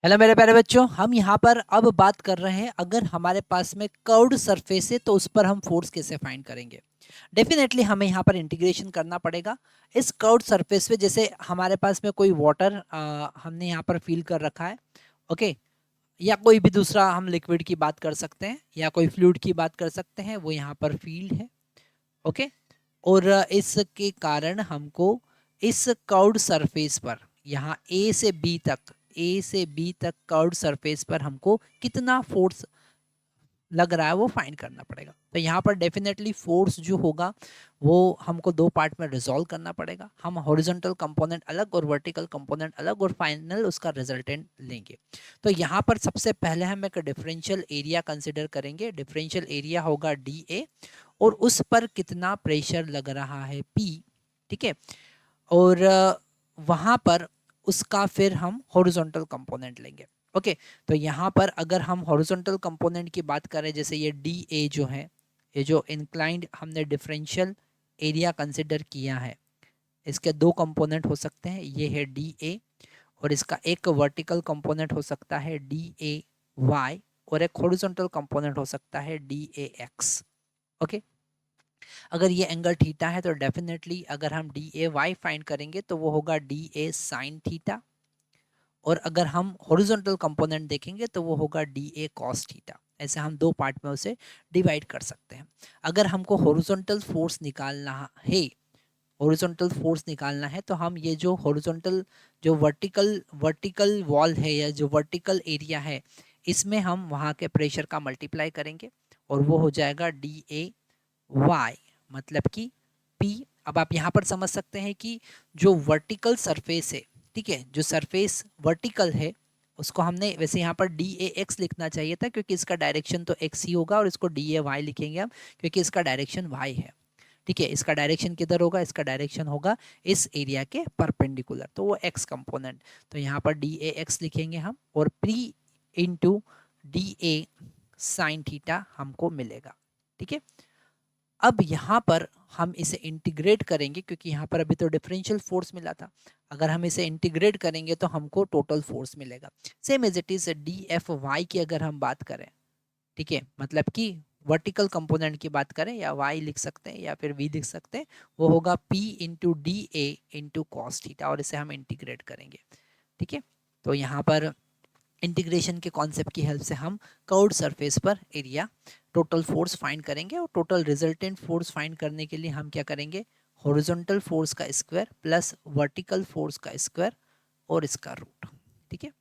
Hello मेरे प्यारे बच्चों, हम यहाँ पर अब बात कर रहे हैं अगर हमारे पास में कर्व्ड सरफेस है तो उस पर हम फोर्स कैसे फाइंड करेंगे। डेफिनेटली हमें यहाँ पर इंटीग्रेशन करना पड़ेगा इस कर्व्ड सरफेस पे। जैसे हमारे पास में कोई वाटर हमने यहाँ पर फील कर रखा है, ओके, या कोई भी दूसरा हम लिक्विड की बात कर सकते हैं या कोई फ्लूइड की बात कर सकते हैं, वो यहाँ पर फील्ड है, ओके। और इसके कारण हमको इस कर्व्ड सरफेस पर यहाँ ए से बी तक कर्व्ड सरफेस पर हमको कितना फोर्स लग रहा है वो फाइंड करना पड़ेगा। तो यहाँ पर डेफिनेटली फोर्स जो होगा वो हमको दो पार्ट में रिजॉल्व करना पड़ेगा। हम हॉरिजॉन्टल कंपोनेंट अलग और वर्टिकल कंपोनेंट अलग और फाइनल उसका रिजल्टेंट लेंगे। तो यहाँ पर सबसे पहले हम एक डिफरेंशियल एरिया कंसिडर करेंगे। डिफरेंशियल एरिया होगा डी ए और उस पर कितना प्रेशर लग रहा है पी, ठीक है। और वहाँ पर उसका फिर हम हॉरिजॉन्टल कंपोनेंट लेंगे, ओके। तो यहाँ पर अगर हम हॉरिजॉन्टल कंपोनेंट की बात करें, जैसे ये डी ए जो है, ये जो इंक्लाइंड हमने डिफरेंशियल एरिया कंसिडर किया है, इसके दो कंपोनेंट हो सकते हैं, ये है डी ए और इसका एक वर्टिकल कंपोनेंट हो सकता है डी ए वाई और एक हॉरिजॉन्टल कंपोनेंट हो सकता है डी ए एक्स, ओके। अगर ये एंगल थीटा है तो डेफिनेटली अगर हम डी ए वाई फाइंड करेंगे तो वो होगा डी ए साइन थीटा, और अगर हम हॉरिजॉन्टल कंपोनेंट देखेंगे तो वो होगा डी ए कॉस थीटा। ऐसे हम दो पार्ट में उसे डिवाइड कर सकते हैं। अगर हमको हॉरिजॉन्टल फोर्स निकालना है, हॉरिजॉन्टल फोर्स निकालना है तो हम ये जो हॉरिजॉन्टल जो वर्टिकल वर्टिकल वॉल है या जो वर्टिकल एरिया है, इसमें हम वहाँ के प्रेशर का मल्टीप्लाई करेंगे और वो हो जाएगा डी ए वाई, मतलब कि P। अब आप यहाँ पर समझ सकते हैं कि जो वर्टिकल सरफेस है, ठीक है, जो सरफेस वर्टिकल है उसको हमने वैसे यहाँ पर डी ए एक्स लिखना चाहिए था क्योंकि इसका डायरेक्शन तो एक्स ही होगा, और इसको डी ए वाई लिखेंगे हम क्योंकि इसका डायरेक्शन वाई है, ठीक है। इसका डायरेक्शन किधर होगा? इसका डायरेक्शन होगा इस एरिया के परपेंडिकुलर, तो वो एक्स कंपोनेंट। तो यहाँ पर डी ए एक्स लिखेंगे हम और P into D A sine theta हमको मिलेगा, ठीक है। अब यहाँ पर हम इसे इंटीग्रेट करेंगे क्योंकि यहाँ पर अभी तो डिफरेंशियल फोर्स मिला था। अगर हम इसे इंटीग्रेट करेंगे तो हमको टोटल फोर्स मिलेगा। Same as it is D F Y की अगर हम बात करें, ठीक है, मतलब कि वर्टिकल कंपोनेंट की बात करें या y लिख सकते हैं या फिर v लिख सकते हैं, वो होगा p into D A into cos theta, और इसे हम इंटीग्रेट करेंगे, ठीक है। तो यहाँ पर इंटीग्रेशन के कॉन्सेप्ट की हेल्प से हम कर्व्ड सरफेस पर एरिया टोटल फोर्स फाइंड करेंगे, और टोटल रिजल्टेंट फोर्स फाइंड करने के लिए हम क्या करेंगे? हॉरिजॉन्टल फोर्स का स्क्वायर प्लस वर्टिकल फोर्स का स्क्वायर और इसका रूट, ठीक है।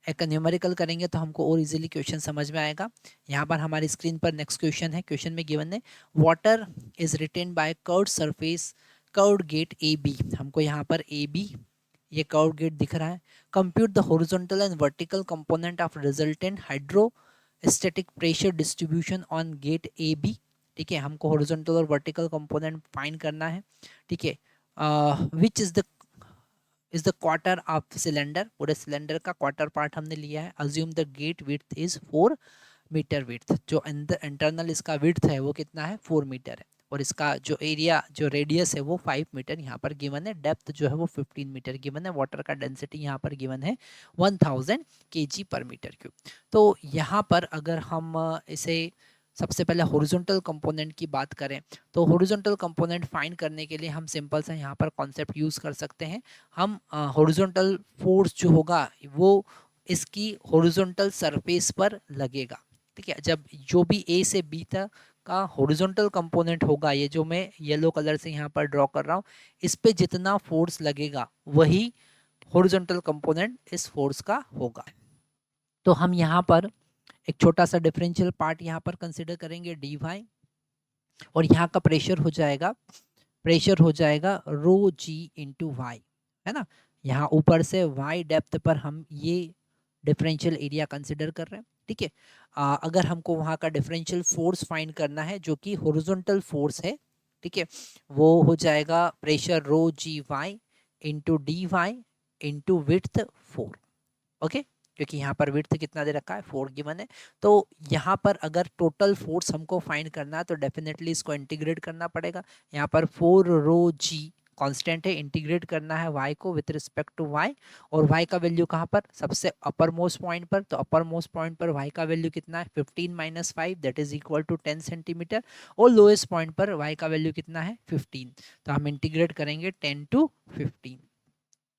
एक न्यूमेरिकल करेंगे तो हमको और इजीली क्वेश्चन समझ में आएगा। यहाँ पर हमारी स्क्रीन पर नेक्स्ट क्वेश्चन है। क्वेश्चन में गिवन है water is retain by curved surface curved gate A B. हमको यहाँ पर ए बी ये कर्व्ड गेट दिख रहा है। Compute the horizontal and vertical component of resultant hydrostatic pressure distribution on gate A B, ठीक है। हमको हॉरिजॉन्टल और वर्टिकल कंपोनेंट फाइंड करना है, ठीक है। Which is the quarter of cylinder, पूरे सिलेंडर का क्वार्टर पार्ट हमने लिया है। Assume the gate width is 4 metre width, जो इंटरनल इसका विड्थ है वो कितना है? 4 मीटर है, और इसका जो एरिया जो रेडियस है वो 5 मीटर यहाँ पर गिवन है। डेप्थ जो है वो 15 मीटर गिवन है। वाटर का डेंसिटी यहाँ पर गिवन है 1000 kg पर मीटर क्यूब। तो यहाँ पर अगर हम इसे सबसे पहले हॉरिजॉन्टल कंपोनेंट की बात करें तो हॉरिजॉन्टल कंपोनेंट फाइंड करने के लिए हम सिंपल सा यहाँ पर कॉन्सेप्ट यूज़ कर सकते हैं। हम हॉरिजॉन्टल फोर्स जो होगा वो इसकी हॉरिजॉन्टल सरफेस पर लगेगा, ठीक है। जब जो भी ए से बी तक का हॉरिजॉन्टल कंपोनेंट होगा, ये जो मैं येलो कलर से यहाँ पर ड्रॉ कर रहा हूँ, इस पे जितना फोर्स लगेगा वही हॉरिजॉन्टल कंपोनेंट इस फोर्स का होगा। तो हम यहाँ पर एक छोटा सा डिफरेंशियल पार्ट यहाँ पर कंसिडर करेंगे डी वाई, और यहाँ का प्रेशर हो जाएगा रो जी इंटू वाई, है ना। यहाँ ऊपर से वाई डेप्थ पर हम ये डिफरेंशियल एरिया कंसिडर कर रहे हैं, ठीक है। अगर हमको वहाँ का डिफरेंशियल फोर्स फाइंड करना है जो कि हॉरिजॉन्टल फोर्स है, ठीक है, वो हो जाएगा pressure rho g y into d y into width 4, okay. क्योंकि यहाँ पर विड्थ कितना दे रखा है? 4 गिवन है। तो यहाँ पर अगर टोटल फोर्स हमको फाइंड करना है तो डेफिनेटली इसको इंटीग्रेट करना पड़ेगा। यहाँ पर 4 रो जी कांस्टेंट है, इंटीग्रेट करना है y को विथ रिस्पेक्ट टू y, और y का वैल्यू कहाँ पर, सबसे अपर मोस्ट पॉइंट पर, तो अपर मोस्ट पॉइंट पर y का वैल्यू कितना है 15 minus 5 that is equal to 10 centimetre, और लोएस्ट पॉइंट पर y का वैल्यू कितना है 15, तो हम इंटीग्रेट करेंगे 10 टू 15।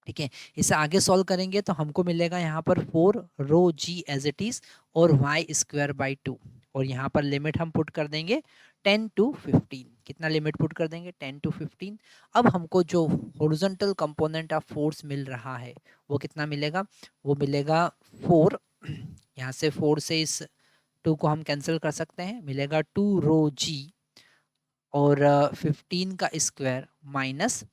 ठीक है, इसे आगे सॉल्व करेंगे तो हमको मिलेगा यहाँ पर 4 रो जी एज इट इज और वाई स्क्वायर बाई 2, और यहाँ पर लिमिट हम पुट कर देंगे 10 टू 15। कितना लिमिट पुट कर देंगे 10 टू 15। अब हमको जो हॉरिजॉन्टल कंपोनेंट ऑफ फोर्स मिल रहा है वो कितना मिलेगा, वो मिलेगा 4, यहाँ से 4 से इस 2 को हम कैंसिल कर सकते हैं, मिलेगा 2 रो जी और 15 का स्क्वायर माइनस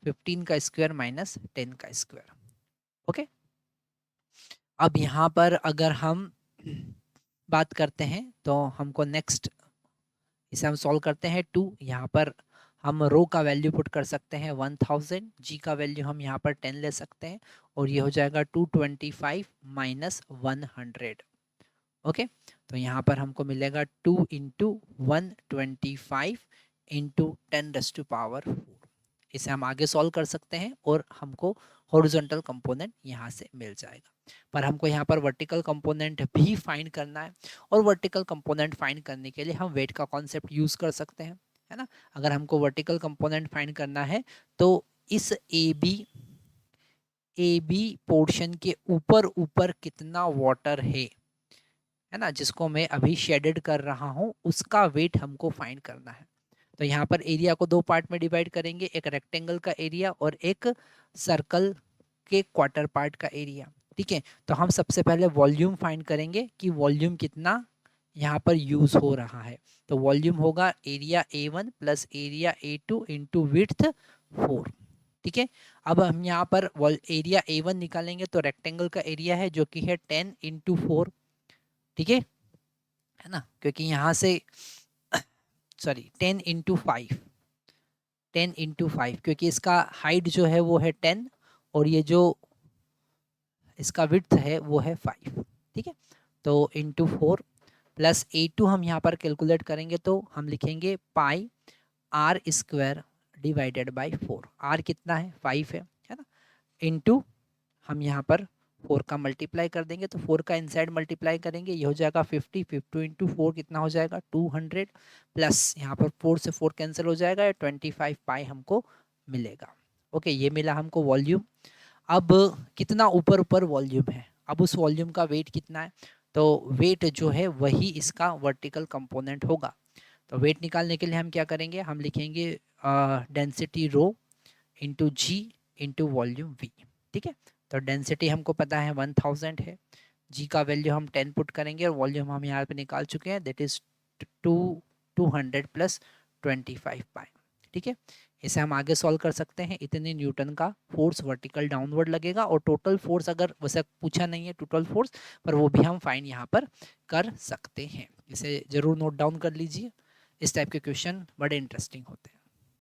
15 का स्क्वायर माइनस 10 का स्क्वायर। ओके, अब यहाँ पर अगर हम बात करते हैं तो हमको नेक्स्ट इसे हम सॉल्व करते हैं 2, यहाँ पर हम रो का वैल्यू पुट कर सकते हैं 1000, जी का वैल्यू हम यहाँ पर 10 ले सकते हैं, और ये हो जाएगा 225 माइनस 100। ओके, तो यहाँ पर हमको मिलेगा 2 इंटू 125 इंटू 10⁻⁴। इसे हम आगे सॉल्व कर सकते हैं और हमको हॉरिजॉन्टल कंपोनेंट यहाँ से मिल जाएगा, पर हमको यहाँ पर वर्टिकल कंपोनेंट भी फाइंड करना है, और वर्टिकल कंपोनेंट फाइंड करने के लिए हम वेट का कॉन्सेप्ट यूज कर सकते हैं, है ना। अगर हमको वर्टिकल कंपोनेंट फाइंड करना है तो इस ए बी पोर्शन के ऊपर ऊपर कितना वाटर है ना, जिसको मैं अभी शेडेड कर रहा हूँ, उसका वेट हमको फाइंड करना है। तो यहाँ पर एरिया को 2 पार्ट में डिवाइड करेंगे, एक रेक्टेंगल का एरिया और एक सर्कल के क्वार्टर पार्ट का एरिया। ठीक है, तो हम सबसे पहले वॉल्यूम फाइंड करेंगे कि वॉल्यूम कितना यहाँ पर यूज हो रहा है। तो वॉल्यूम होगा area A1 plus area A2 into width 4। ठीक है, अब हम यहाँ पर एरिया A1 निकालेंगे तो रेक्टेंगल का एरिया है जो कि है 10 इंटू 4। ठीक है ना, क्योंकि यहाँ से सॉरी 10 इंटू 5, 10 इंटू 5, क्योंकि इसका हाइट जो है वो है 10 और ये जो इसका विड्थ है वो है 5। ठीक है, तो इंटू 4 प्लस A2 हम यहाँ पर कैलकुलेट करेंगे तो हम लिखेंगे pi r square divided by 4। R कितना है 5 है ना, इंटू हम यहाँ पर 4 का मल्टीप्लाई कर देंगे, तो 4 का इनसाइड मल्टीप्लाई करेंगे, ये हो जाएगा 50, 50 इंटू 4 कितना हो जाएगा 200, प्लस यहाँ पर 4 से 4 कैंसिल हो जाएगा, 25 पाई हमको मिलेगा। ओके, ये मिला हमको वॉल्यूम। अब कितना ऊपर ऊपर वॉल्यूम है, अब उस वॉल्यूम का वेट कितना है, तो वेट जो है वही इसका वर्टिकल कंपोनेंट होगा। तो वेट निकालने के लिए हम क्या करेंगे, हम लिखेंगे density rho into ji into volume we. ठीक है, तो डेंसिटी हमको पता है 1000 है, जी का वैल्यू हम 10 पुट करेंगे और वॉल्यूम हम यहाँ पे निकाल चुके हैं, दैट इज 200 प्लस 25 पाई। ठीक है, इसे हम आगे सॉल्व कर सकते हैं। इतने न्यूटन का फोर्स वर्टिकल डाउनवर्ड लगेगा, और टोटल फोर्स अगर वैसे पूछा नहीं है टोटल फोर्स, पर वो भी हम फाइंड यहाँ पर कर सकते हैं। इसे जरूर नोट डाउन कर लीजिए, इस टाइप के क्वेश्चन बड़े इंटरेस्टिंग होते हैं।